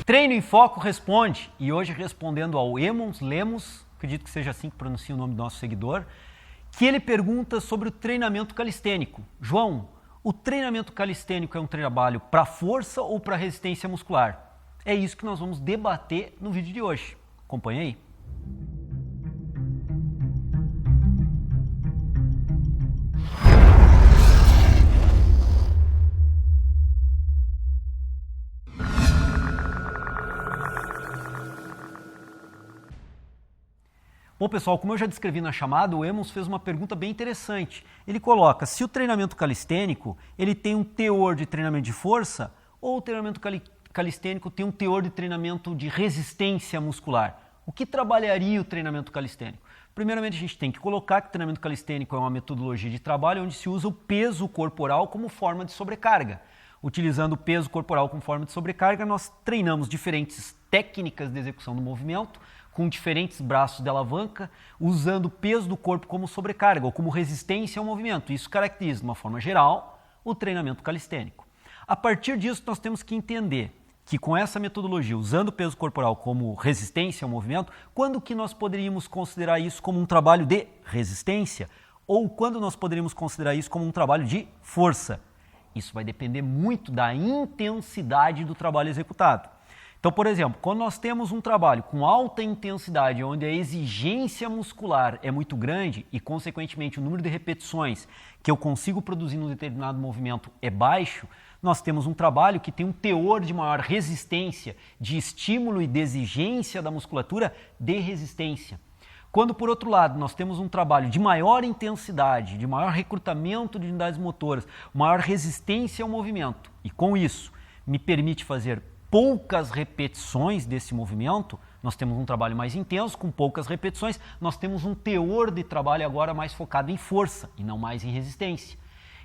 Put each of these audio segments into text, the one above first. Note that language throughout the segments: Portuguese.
Treino em Foco responde, e hoje respondendo ao Emons Lemos, acredito que seja assim que pronuncia o nome do nosso seguidor, que ele pergunta sobre o treinamento calistênico. João, o treinamento calistênico é um trabalho para força ou para resistência muscular? É isso que nós vamos debater no vídeo de hoje. Acompanhe aí. Bom, pessoal, como eu já descrevi na chamada, o Emons fez uma pergunta bem interessante. Ele coloca se o treinamento calistênico ele tem um teor de treinamento de força ou o treinamento calistênico tem um teor de treinamento de resistência muscular. O que trabalharia o treinamento calistênico? Primeiramente, a gente tem que colocar que o treinamento calistênico é uma metodologia de trabalho onde se usa o peso corporal como forma de sobrecarga. Utilizando o peso corporal como forma de sobrecarga, nós treinamos diferentes técnicas de execução do movimento, com diferentes braços de alavanca, usando o peso do corpo como sobrecarga ou como resistência ao movimento. Isso caracteriza, de uma forma geral, o treinamento calistênico. A partir disso, nós temos que entender que com essa metodologia, usando o peso corporal como resistência ao movimento, quando que nós poderíamos considerar isso como um trabalho de resistência ou quando nós poderíamos considerar isso como um trabalho de força? Isso vai depender muito da intensidade do trabalho executado. Então, por exemplo, quando nós temos um trabalho com alta intensidade, onde a exigência muscular é muito grande e, consequentemente, o número de repetições que eu consigo produzir num determinado movimento é baixo, nós temos um trabalho que tem um teor de maior resistência, de estímulo e de exigência da musculatura de resistência. Quando, por outro lado, nós temos um trabalho de maior intensidade, de maior recrutamento de unidades motoras, maior resistência ao movimento, e com isso me permite fazer poucas repetições desse movimento, nós temos um trabalho mais intenso, com poucas repetições, nós temos um teor de trabalho agora mais focado em força e não mais em resistência.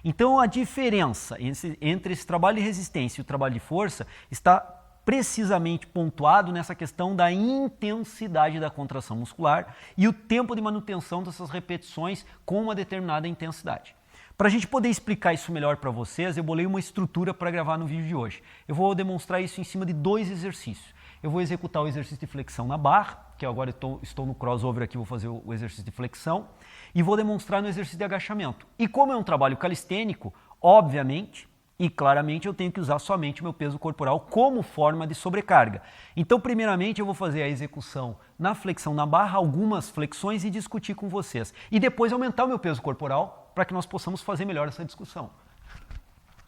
Então a diferença entre esse trabalho de resistência e o trabalho de força está precisamente pontuado nessa questão da intensidade da contração muscular e o tempo de manutenção dessas repetições com uma determinada intensidade. Para a gente poder explicar isso melhor para vocês, eu bolei uma estrutura para gravar no vídeo de hoje. Eu vou demonstrar isso em cima de 2 exercícios. Eu vou executar o exercício de flexão na barra, que agora estou no crossover aqui, vou fazer o exercício de flexão, e vou demonstrar no exercício de agachamento. E como é um trabalho calistênico, obviamente e claramente eu tenho que usar somente o meu peso corporal como forma de sobrecarga. Então, primeiramente, eu vou fazer a execução na flexão na barra, algumas flexões e discutir com vocês. E depois aumentar o meu peso corporal para que nós possamos fazer melhor essa discussão.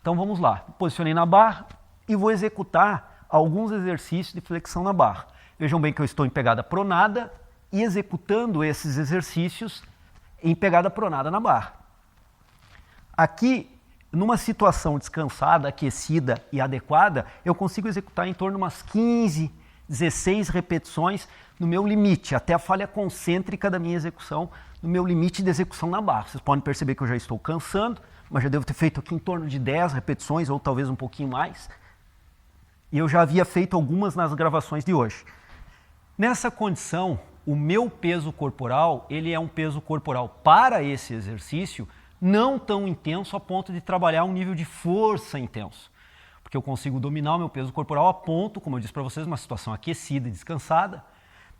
Então vamos lá, posicionei na barra e vou executar alguns exercícios de flexão na barra. Vejam bem que eu estou em pegada pronada e executando esses exercícios em pegada pronada na barra. Aqui, numa situação descansada, aquecida e adequada, eu consigo executar em torno de umas 15, 16 repetições no meu limite, até a falha concêntrica da minha execução, no meu limite de execução na barra. Vocês podem perceber que eu já estou cansando, mas já devo ter feito aqui em torno de 10 repetições ou talvez um pouquinho mais. E eu já havia feito algumas nas gravações de hoje. Nessa condição, o meu peso corporal, ele é um peso corporal para esse exercício não tão intenso a ponto de trabalhar um nível de força intenso. Porque eu consigo dominar o meu peso corporal a ponto, como eu disse para vocês, uma situação aquecida e descansada.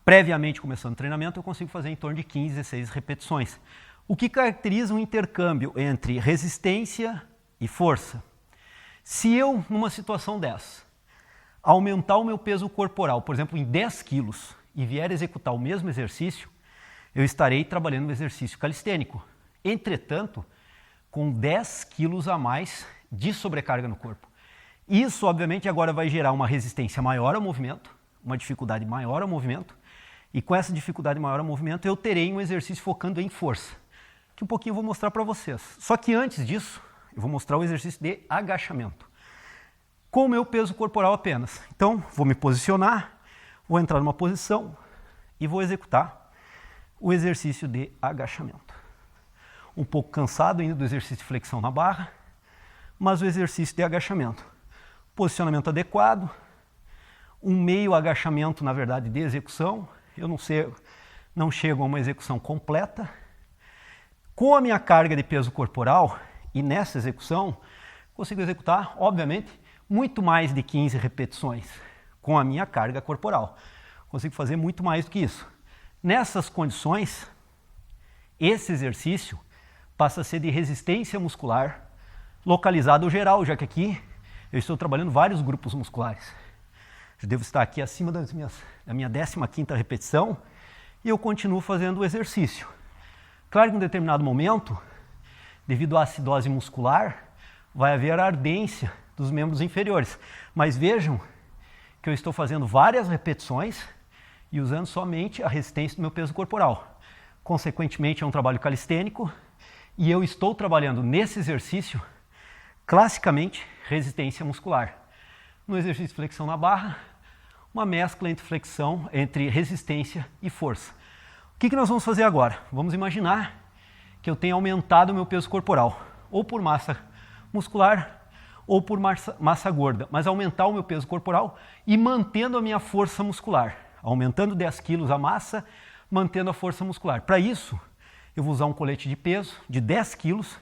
Previamente começando o treinamento, eu consigo fazer em torno de 15, 16 repetições. O que caracteriza um intercâmbio entre resistência e força? Se eu, numa situação dessa, aumentar o meu peso corporal, por exemplo, em 10 quilos, e vier executar o mesmo exercício, eu estarei trabalhando um exercício calistênico. Entretanto, com 10 quilos a mais de sobrecarga no corpo. Isso, obviamente, agora vai gerar uma resistência maior ao movimento, uma dificuldade maior ao movimento, e com essa dificuldade maior ao movimento, eu terei um exercício focando em força, que um pouquinho eu vou mostrar para vocês. Só que antes disso, eu vou mostrar o exercício de agachamento, com o meu peso corporal apenas. Então, vou me posicionar, vou entrar numa posição e vou executar o exercício de agachamento. Um pouco cansado ainda do exercício de flexão na barra, mas o exercício de agachamento. Posicionamento adequado, um meio agachamento, na verdade, de execução. Eu não chego a uma execução completa. Com a minha carga de peso corporal e nessa execução, consigo executar, obviamente, muito mais de 15 repetições. com a minha carga corporal. Consigo fazer muito mais do que isso. Nessas condições, esse exercício passa a ser de resistência muscular localizado geral, já que aqui eu estou trabalhando vários grupos musculares. Eu devo estar aqui acima da minha 15ª repetição e eu continuo fazendo o exercício. Claro que em um determinado momento, devido à acidose muscular, vai haver ardência dos membros inferiores. Mas vejam que eu estou fazendo várias repetições e usando somente a resistência do meu peso corporal. Consequentemente, é um trabalho calistênico e eu estou trabalhando nesse exercício, classicamente, resistência muscular. No exercício de flexão na barra, uma mescla entre resistência e força. O que nós vamos fazer agora? Vamos imaginar que eu tenha aumentado o meu peso corporal, ou por massa muscular, ou por massa gorda, mas aumentar o meu peso corporal e mantendo a minha força muscular, aumentando 10 quilos a massa, mantendo a força muscular. Para isso, eu vou usar um colete de peso de 10 quilos,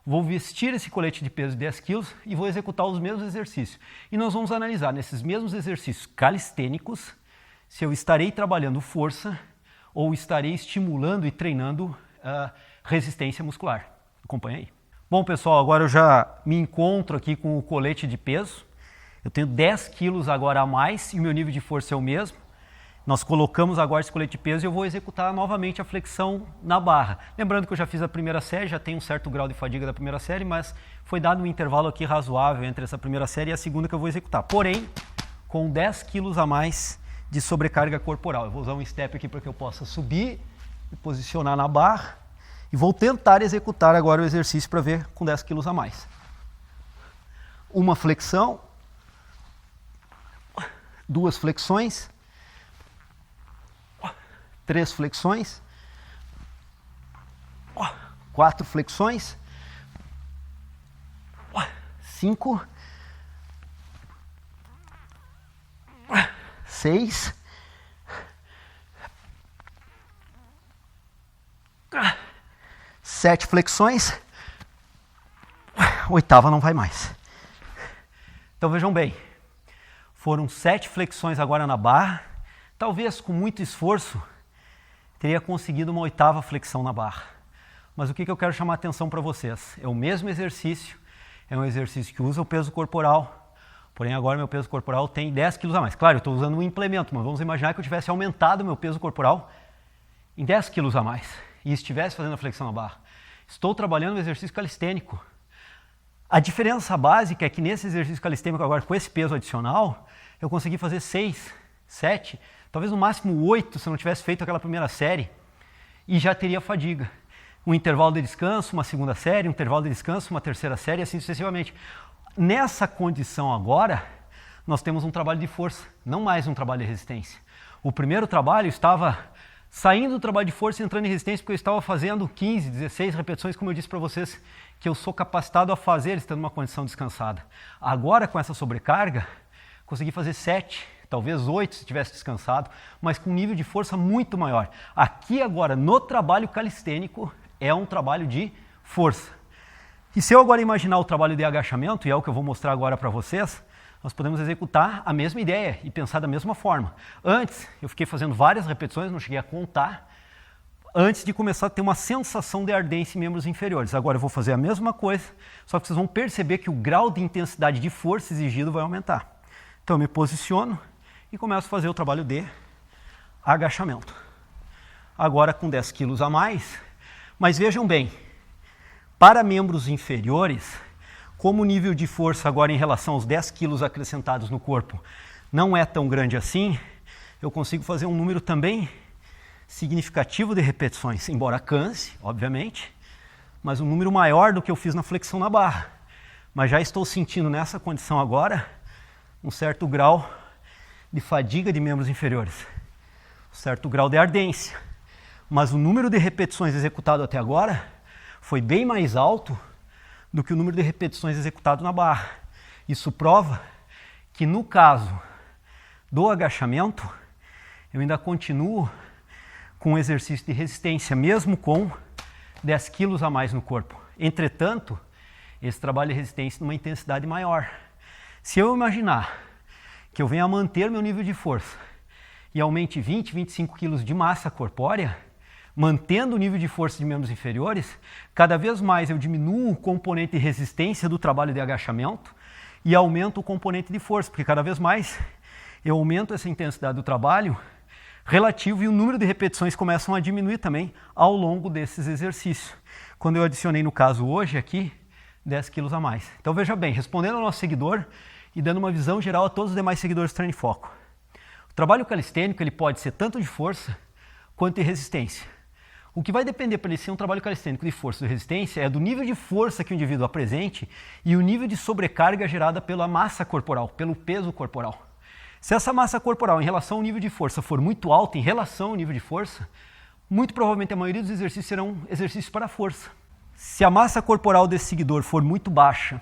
vou vestir esse colete de peso de 10 quilos e vou executar os mesmos exercícios. E nós vamos analisar nesses mesmos exercícios calistênicos se eu estarei trabalhando força ou estarei estimulando e treinando resistência muscular. Acompanha aí. Bom, pessoal, agora eu já me encontro aqui com o colete de peso. Eu tenho 10 quilos agora a mais e o meu nível de força é o mesmo. Nós colocamos agora esse colete de peso e eu vou executar novamente a flexão na barra. Lembrando que eu já fiz a primeira série, já tenho um certo grau de fadiga da primeira série, mas foi dado um intervalo aqui razoável entre essa primeira série e a segunda que eu vou executar. Porém, com 10 quilos a mais de sobrecarga corporal. Eu vou usar um step aqui para que eu possa subir e posicionar na barra. E vou tentar executar agora o exercício para ver com 10 quilos a mais. Uma flexão, 2 flexões, 3 flexões, 4 flexões, 5, 6, 7 flexões, 8ª não vai mais. Então vejam bem, foram 7 flexões agora na barra, talvez com muito esforço teria conseguido uma 8ª flexão na barra. Mas o que eu quero chamar a atenção para vocês? É o mesmo exercício, é um exercício que usa o peso corporal, porém agora meu peso corporal tem 10 quilos a mais. Claro, eu estou usando um implemento, mas vamos imaginar que eu tivesse aumentado meu peso corporal em 10 quilos a mais e estivesse fazendo a flexão na barra. Estou trabalhando no exercício calistênico. A diferença básica é que nesse exercício calistênico agora, com esse peso adicional, eu consegui fazer 6, 7, talvez no máximo 8 se eu não tivesse feito aquela primeira série e já teria fadiga. Um intervalo de descanso, uma segunda série, um intervalo de descanso, uma terceira série e assim sucessivamente. Nessa condição agora, nós temos um trabalho de força, não mais um trabalho de resistência. O primeiro trabalho estava saindo do trabalho de força e entrando em resistência porque eu estava fazendo 15, 16 repetições, como eu disse para vocês, que eu sou capacitado a fazer estando numa condição descansada. Agora, com essa sobrecarga, consegui fazer 7, talvez 8 se tivesse descansado, mas com um nível de força muito maior. Aqui agora, no trabalho calistênico, é um trabalho de força. E se eu agora imaginar o trabalho de agachamento, e é o que eu vou mostrar agora para vocês, nós podemos executar a mesma ideia e pensar da mesma forma. Antes, eu fiquei fazendo várias repetições, não cheguei a contar, antes de começar a ter uma sensação de ardência em membros inferiores. Agora eu vou fazer a mesma coisa, só que vocês vão perceber que o grau de intensidade de força exigido vai aumentar. Então eu me posiciono e começo a fazer o trabalho de agachamento. Agora com 10 quilos a mais, mas vejam bem, para membros inferiores, como o nível de força agora em relação aos 10 quilos acrescentados no corpo não é tão grande assim, eu consigo fazer um número também significativo de repetições, embora canse, obviamente, mas um número maior do que eu fiz na flexão na barra. Mas já estou sentindo nessa condição agora um certo grau de fadiga de membros inferiores, um certo grau de ardência. Mas o número de repetições executado até agora foi bem mais alto do que o número de repetições executado na barra. Isso prova que no caso do agachamento, eu ainda continuo com um exercício de resistência, mesmo com 10 quilos a mais no corpo. Entretanto, esse trabalho de resistência numa intensidade maior. Se eu imaginar que eu venha a manter meu nível de força e aumente 20, 25 quilos de massa corpórea, mantendo o nível de força de membros inferiores, cada vez mais eu diminuo o componente de resistência do trabalho de agachamento e aumento o componente de força, porque cada vez mais eu aumento essa intensidade do trabalho relativo e o número de repetições começam a diminuir também ao longo desses exercícios. Quando eu adicionei no caso hoje aqui, 10 quilos a mais. Então veja bem, respondendo ao nosso seguidor e dando uma visão geral a todos os demais seguidores do Treino em Foco. O trabalho calistênico ele pode ser tanto de força quanto de resistência. O que vai depender para ele ser um trabalho calistênico de força ou de resistência é do nível de força que o indivíduo apresente e o nível de sobrecarga gerada pela massa corporal, pelo peso corporal. Se essa massa corporal em relação ao nível de força for muito alta em relação ao nível de força, muito provavelmente a maioria dos exercícios serão exercícios para força. Se a massa corporal desse seguidor for muito baixa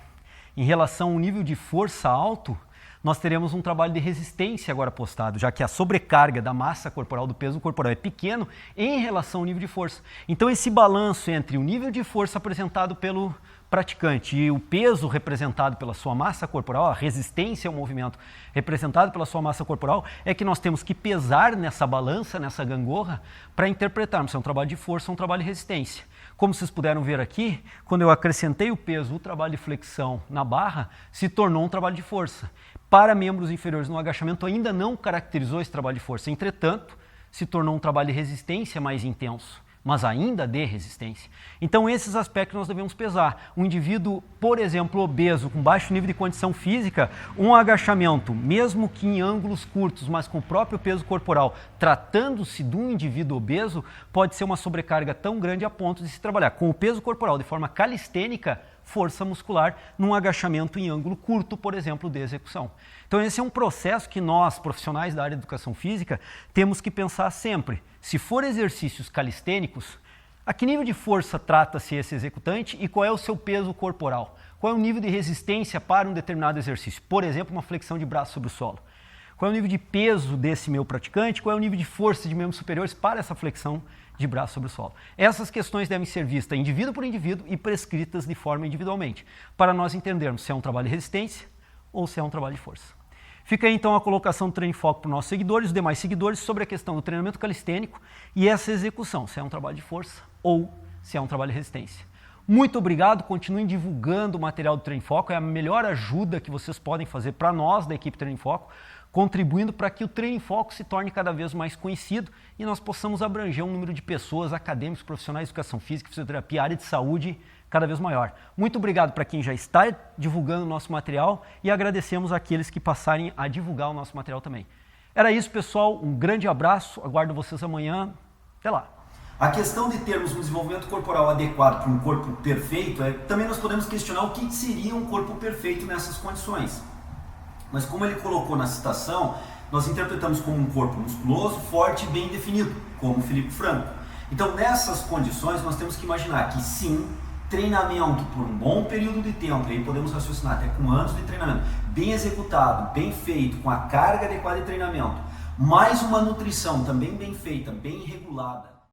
em relação ao nível de força alto, nós teremos um trabalho de resistência agora postado, já que a sobrecarga da massa corporal, do peso corporal é pequeno em relação ao nível de força. Então esse balanço entre o nível de força apresentado pelo praticante e o peso representado pela sua massa corporal, a resistência ao movimento representado pela sua massa corporal, é que nós temos que pesar nessa balança, nessa gangorra, para interpretarmos se é um trabalho de força ou um trabalho de resistência. Como vocês puderam ver aqui, quando eu acrescentei o peso, o trabalho de flexão na barra, se tornou um trabalho de força. Para membros inferiores no agachamento ainda não caracterizou esse trabalho de força, entretanto, se tornou um trabalho de resistência mais intenso, mas ainda de resistência. Então esses aspectos nós devemos pesar. Um indivíduo, por exemplo, obeso, com baixo nível de condição física, um agachamento, mesmo que em ângulos curtos, mas com o próprio peso corporal, tratando-se de um indivíduo obeso, pode ser uma sobrecarga tão grande a ponto de se trabalhar com o peso corporal de forma calistênica, força muscular, num agachamento em ângulo curto, por exemplo, de execução. Então esse é um processo que nós, profissionais da área de educação física, temos que pensar sempre. Se for exercícios calistênicos, a que nível de força trata-se esse executante e qual é o seu peso corporal? Qual é o nível de resistência para um determinado exercício? Por exemplo, uma flexão de braço sobre o solo. Qual é o nível de peso desse meu praticante? Qual é o nível de força de membros superiores para essa flexão de braço sobre o solo? Essas questões devem ser vistas indivíduo por indivíduo e prescritas de forma individualmente, para nós entendermos se é um trabalho de resistência ou se é um trabalho de força. Fica aí então a colocação do Treino em Foco para os nossos seguidores, os demais seguidores, sobre a questão do treinamento calistênico e essa execução, se é um trabalho de força ou se é um trabalho de resistência. Muito obrigado, continuem divulgando o material do Treino em Foco, é a melhor ajuda que vocês podem fazer para nós da equipe Treino em Foco, contribuindo para que o Treino em Foco se torne cada vez mais conhecido e nós possamos abranger um número de pessoas, acadêmicos, profissionais de educação física, fisioterapia, área de saúde, cada vez maior. Muito obrigado para quem já está divulgando o nosso material e agradecemos àqueles que passarem a divulgar o nosso material também. Era isso, pessoal. Um grande abraço. Aguardo vocês amanhã. Até lá. A questão de termos um desenvolvimento corporal adequado para um corpo perfeito, também nós podemos questionar o que seria um corpo perfeito nessas condições. Mas como ele colocou na citação, nós interpretamos como um corpo musculoso, forte e bem definido, como o Felipe Franco. Então, nessas condições, nós temos que imaginar que sim, treinamento por um bom período de tempo, aí podemos raciocinar até com anos de treinamento, bem executado, bem feito, com a carga adequada de treinamento, mais uma nutrição também bem feita, bem regulada,